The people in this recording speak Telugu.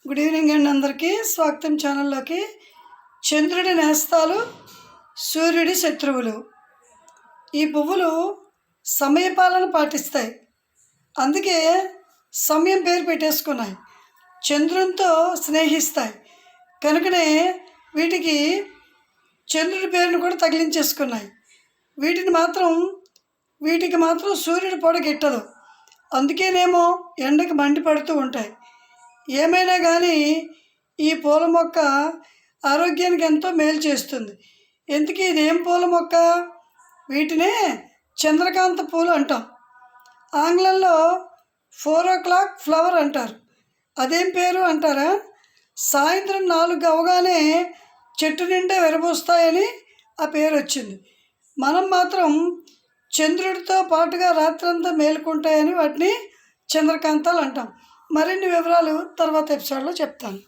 గుడ్ ఈవినింగ్ అండి. అందరికీ స్వాగతం ఛానల్లోకి. చంద్రుడి నేస్తాలు, సూర్యుడి శత్రువులు. ఈ పువ్వులు సమయపాలన పాటిస్తాయి, అందుకే సమయం పేరు పెట్టేసుకున్నాయి. చంద్రునితో స్నేహిస్తాయి కనుకనే వీటికి చంద్రుడి పేరును కూడా తగిలించేసుకున్నాయి. వీటికి మాత్రం సూర్యుడి పొడ గిట్టదు, అందుకేనేమో ఎండకి మండిపడుతూ ఉంటాయి. ఏమైనా కానీ ఈ పూల మొక్క ఆరోగ్యానికి ఎంతో మేలు చేస్తుంది. ఎందుకు ఇదేం పూల మొక్క? వీటినే చంద్రకాంత పూలు అంటాం. ఆంగ్లంలో 4 o'clock ఫ్లవర్ అంటారు. అదేం పేరు అంటారా? సాయంత్రం 4 అవగానే చెట్టు నిండా విరబూస్తాయని ఆ పేరు వచ్చింది. మనం మాత్రం చంద్రుడితో పాటుగా రాత్రంతా మేలుకుంటాయని వాటిని చంద్రకాంతాలు అంటాం. మరిన్ని వివరాలు తర్వాత ఎపిసోడ్లో చెప్తాను.